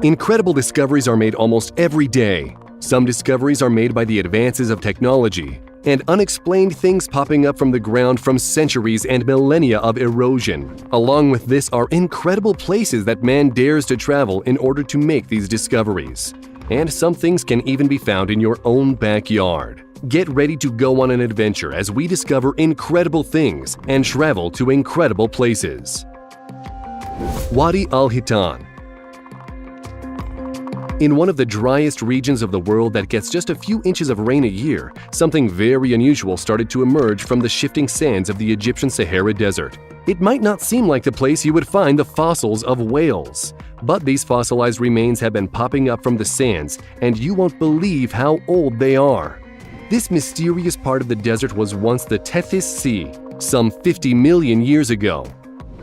Incredible discoveries are made almost every day. Some discoveries are made by the advances of technology, and unexplained things popping up from the ground from centuries and millennia of erosion. Along with this are incredible places that man dares to travel in order to make these discoveries. And some things can even be found in your own backyard. Get ready to go on an adventure as we discover incredible things and travel to incredible places. Wadi alHitan. In one of the driest regions of the world that gets just a few inches of rain a year, something very unusual started to emerge from the shifting sands of the Egyptian Sahara Desert. It might not seem like the place you would find the fossils of whales, but these fossilized remains have been popping up from the sands, and you won't believe how old they are. This mysterious part of the desert was once the Tethys Sea, some 50 million years ago.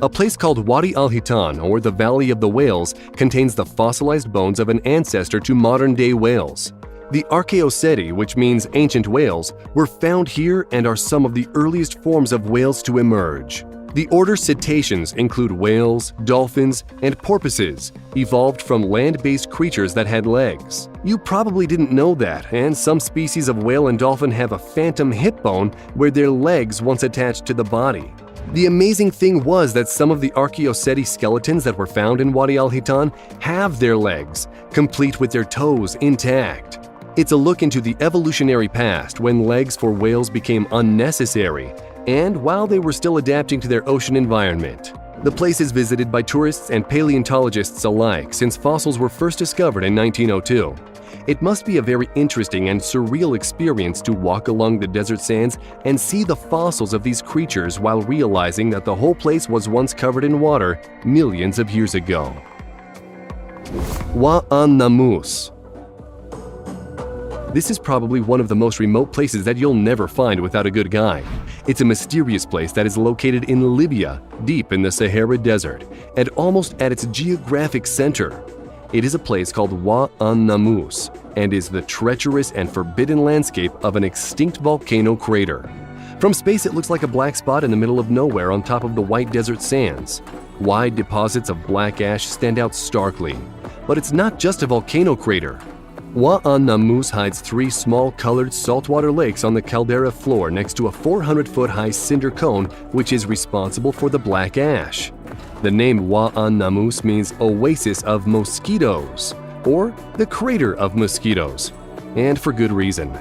A place called Wadi alHitan, or the Valley of the Whales, contains the fossilized bones of an ancestor to modern-day whales. The Archaeoceti, which means ancient whales, were found here and are some of the earliest forms of whales to emerge. The order cetaceans include whales, dolphins, and porpoises, evolved from land-based creatures that had legs. You probably didn't know that, and some species of whale and dolphin have a phantom hip bone where their legs once attached to the body. The amazing thing was that some of the Archaeoceti skeletons that were found in Wadi alHitan have their legs, complete with their toes intact. It's a look into the evolutionary past when legs for whales became unnecessary, and while they were still adapting to their ocean environment. The place is visited by tourists and paleontologists alike since fossils were first discovered in 1902. It must be a very interesting and surreal experience to walk along the desert sands and see the fossils of these creatures while realizing that the whole place was once covered in water millions of years ago. Namus. This is probably one of the most remote places that you'll never find without a good guide. It's a mysterious place that is located in Libya, deep in the Sahara Desert, and almost at its geographic center. It is a place called Namus and is the treacherous and forbidden landscape of an extinct volcano crater. From space, it looks like a black spot in the middle of nowhere on top of the white desert sands. Wide deposits of black ash stand out starkly. But it's not just a volcano crater. Namus hides three small colored saltwater lakes on the caldera floor next to a 400-foot-high cinder cone which is responsible for the black ash. The name Namus means oasis of mosquitoes, or the crater of mosquitoes. And for good reason.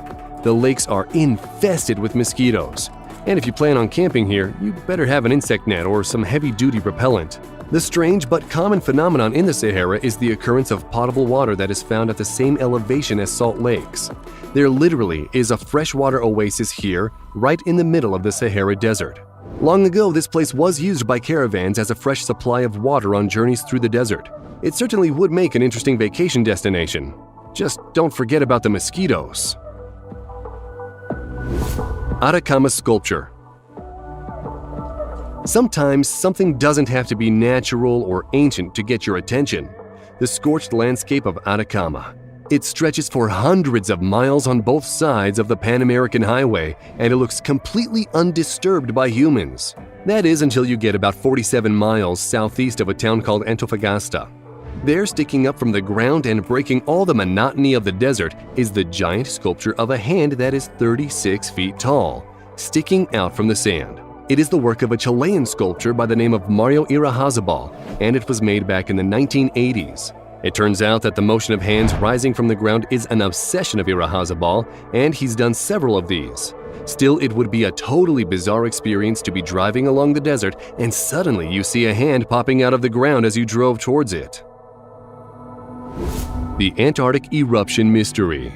The lakes are infested with mosquitoes. And if you plan on camping here, you better have an insect net or some heavy-duty repellent. The strange but common phenomenon in the Sahara is the occurrence of potable water that is found at the same elevation as salt lakes. There literally is a freshwater oasis here, right in the middle of the Sahara Desert. Long ago, this place was used by caravans as a fresh supply of water on journeys through the desert. It certainly would make an interesting vacation destination. Just don't forget about the mosquitoes. Atacama Sculpture. Sometimes something doesn't have to be natural or ancient to get your attention. The scorched landscape of Atacama. It stretches for hundreds of miles on both sides of the Pan-American Highway, and it looks completely undisturbed by humans. That is until you get about 47 miles southeast of a town called Antofagasta. There, sticking up from the ground and breaking all the monotony of the desert, is the giant sculpture of a hand that is 36 feet tall, sticking out from the sand. It is the work of a Chilean sculptor by the name of Mario Irahazabal, and it was made back in the 1980s. It turns out that the motion of hands rising from the ground is an obsession of Irahazabal, and he's done several of these. Still, it would be a totally bizarre experience to be driving along the desert and suddenly you see a hand popping out of the ground as you drove towards it. The Antarctic Eruption Mystery.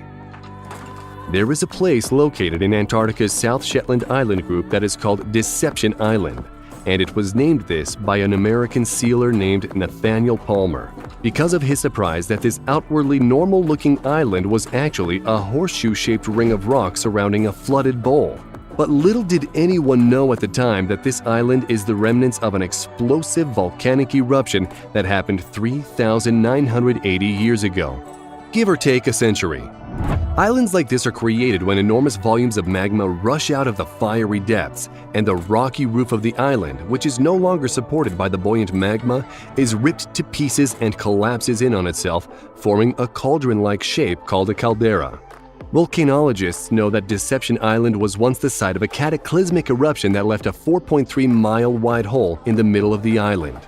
There is a place located in Antarctica's South Shetland Island group that is called Deception Island, and it was named this by an American sealer named Nathaniel Palmer because of his surprise that this outwardly normal-looking island was actually a horseshoe-shaped ring of rock surrounding a flooded bowl. But little did anyone know at the time that this island is the remnants of an explosive volcanic eruption that happened 3,980 years ago, give or take a century. Islands like this are created when enormous volumes of magma rush out of the fiery depths, and the rocky roof of the island, which is no longer supported by the buoyant magma, is ripped to pieces and collapses in on itself, forming a cauldron-like shape called a caldera. Volcanologists know that Deception Island was once the site of a cataclysmic eruption that left a 4.3-mile wide hole in the middle of the island.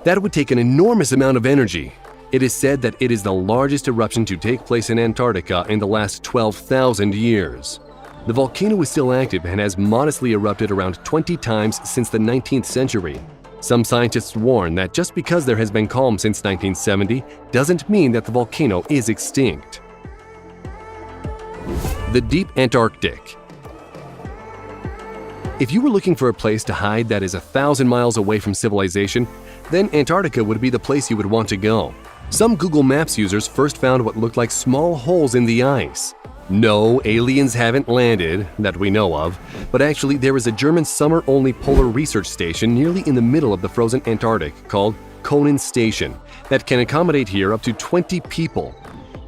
That would take an enormous amount of energy. It is said that it is the largest eruption to take place in Antarctica in the last 12,000 years. The volcano is still active and has modestly erupted around 20 times since the 19th century. Some scientists warn that just because there has been calm since 1970 doesn't mean that the volcano is extinct. The deep Antarctic. If you were looking for a place to hide that is 1,000 miles away from civilization, then Antarctica would be the place you would want to go. Some Google Maps users first found what looked like small holes in the ice. No, aliens haven't landed, that we know of, but actually there is a German summer-only polar research station nearly in the middle of the frozen Antarctic called Konen Station that can accommodate here up to 20 people.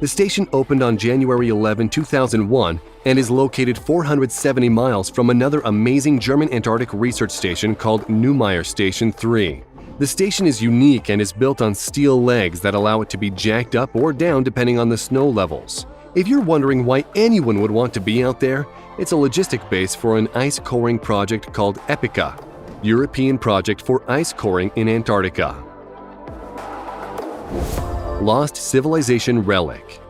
The station opened on January 11, 2001 and is located 470 miles from another amazing German Antarctic research station called Neumayer Station 3. The station is unique and is built on steel legs that allow it to be jacked up or down depending on the snow levels. If you're wondering why anyone would want to be out there, it's a logistic base for an ice coring project called EPICA, European Project for Ice Coring in Antarctica. Lost Civilization Relic.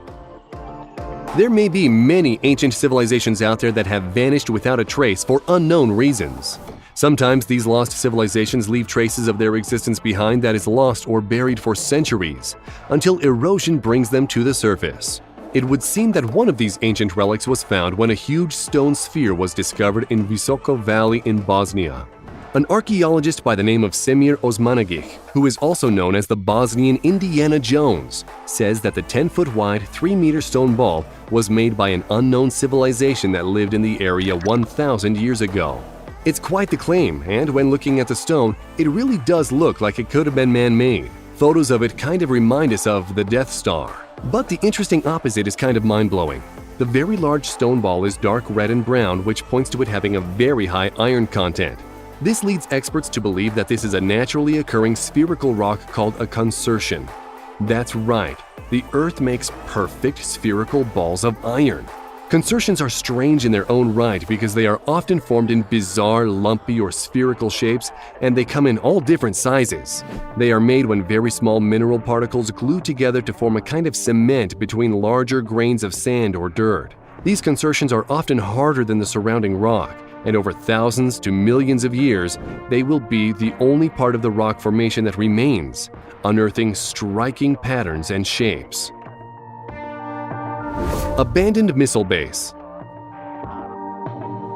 There may be many ancient civilizations out there that have vanished without a trace for unknown reasons. Sometimes these lost civilizations leave traces of their existence behind that is lost or buried for centuries, until erosion brings them to the surface. It would seem that one of these ancient relics was found when a huge stone sphere was discovered in Visoko Valley in Bosnia. An archaeologist by the name of Semir Osmanagic, who is also known as the Bosnian Indiana Jones, says that the 10-foot wide, 3-meter stone ball was made by an unknown civilization that lived in the area 1,000 years ago. It's quite the claim, and when looking at the stone, it really does look like it could have been man-made. Photos of it kind of remind us of the Death Star. But the interesting opposite is kind of mind-blowing. The very large stone ball is dark red and brown, which points to it having a very high iron content. This leads experts to believe that this is a naturally occurring spherical rock called a consortium. That's right, the Earth makes perfect spherical balls of iron. Consortiums are strange in their own right because they are often formed in bizarre, lumpy, or spherical shapes, and they come in all different sizes. They are made when very small mineral particles glue together to form a kind of cement between larger grains of sand or dirt. These consortiums are often harder than the surrounding rock, and over thousands to millions of years, they will be the only part of the rock formation that remains, unearthing striking patterns and shapes. Abandoned missile base.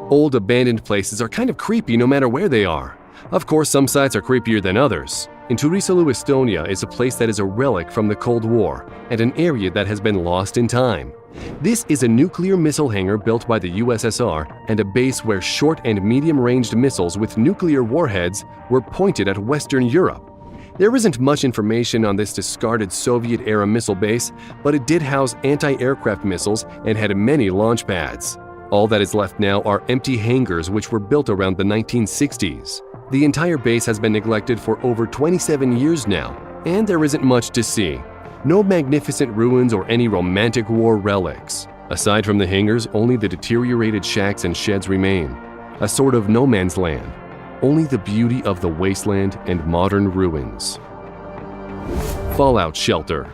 Old abandoned places are kind of creepy no matter where they are. Of course, some sites are creepier than others. In Turisalo, Estonia is a place that is a relic from the Cold War and an area that has been lost in time. This is a nuclear missile hangar built by the USSR and a base where short and medium-ranged missiles with nuclear warheads were pointed at Western Europe. There isn't much information on this discarded Soviet-era missile base, but it did house anti-aircraft missiles and had many launch pads. All that is left now are empty hangars which were built around the 1960s. The entire base has been neglected for over 27 years now, and there isn't much to see. No magnificent ruins or any romantic war relics. Aside from the hangars, only the deteriorated shacks and sheds remain. A sort of no man's land. Only the beauty of the wasteland and modern ruins. Fallout shelter.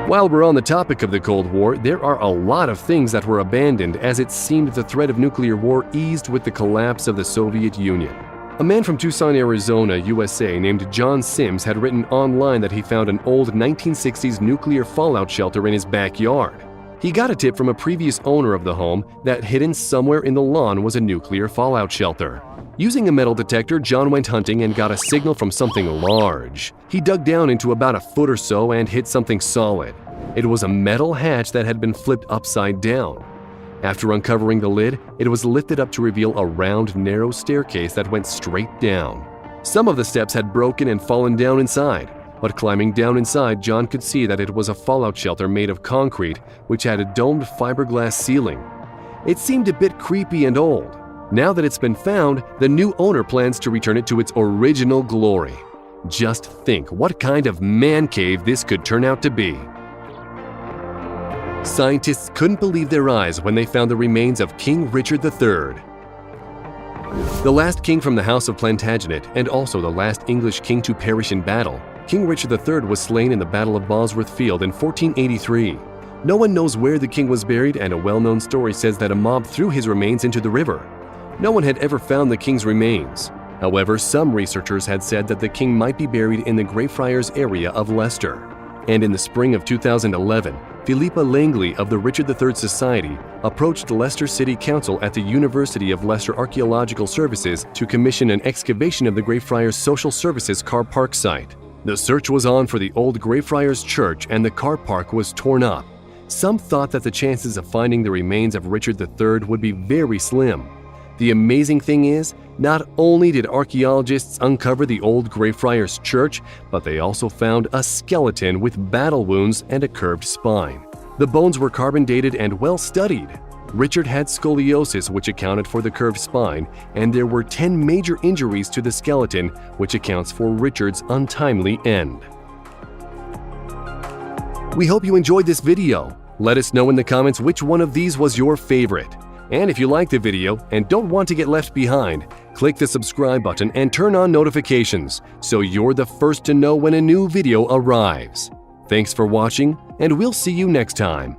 While we're on the topic of the Cold War, there are a lot of things that were abandoned as it seemed the threat of nuclear war eased with the collapse of the Soviet Union. A man from Tucson, Arizona, USA, named John Sims had written online that he found an old 1960s nuclear fallout shelter in his backyard. He got a tip from a previous owner of the home that hidden somewhere in the lawn was a nuclear fallout shelter. Using a metal detector, John went hunting and got a signal from something large. He dug down into about a foot or so and hit something solid. It was a metal hatch that had been flipped upside down. After uncovering the lid, it was lifted up to reveal a round, narrow staircase that went straight down. Some of the steps had broken and fallen down inside. But climbing down inside, John could see that it was a fallout shelter made of concrete, which had a domed fiberglass ceiling. It seemed a bit creepy and old. Now that it's been found, the new owner plans to return it to its original glory. Just think what kind of man cave this could turn out to be. Scientists couldn't believe their eyes when they found the remains of King Richard III. The last king from the House of Plantagenet, and also the last English king to perish in battle, King Richard III was slain in the Battle of Bosworth Field in 1483. No one knows where the king was buried, and a well-known story says that a mob threw his remains into the river. No one had ever found the king's remains. However, some researchers had said that the king might be buried in the Greyfriars area of Leicester. And in the spring of 2011, Philippa Langley of the Richard III Society approached Leicester City Council at the University of Leicester Archaeological Services to commission an excavation of the Greyfriars Social Services car park site. The search was on for the old Greyfriars Church, and the car park was torn up. Some thought that the chances of finding the remains of Richard III would be very slim. The amazing thing is, not only did archaeologists uncover the old Greyfriars Church, but they also found a skeleton with battle wounds and a curved spine. The bones were carbon dated and well studied. Richard had scoliosis, which accounted for the curved spine, and there were 10 major injuries to the skeleton, which accounts for Richard's untimely end. We hope you enjoyed this video. Let us know in the comments which one of these was your favorite. And if you liked the video and don't want to get left behind, click the subscribe button and turn on notifications so you're the first to know when a new video arrives. Thanks for watching, and we'll see you next time.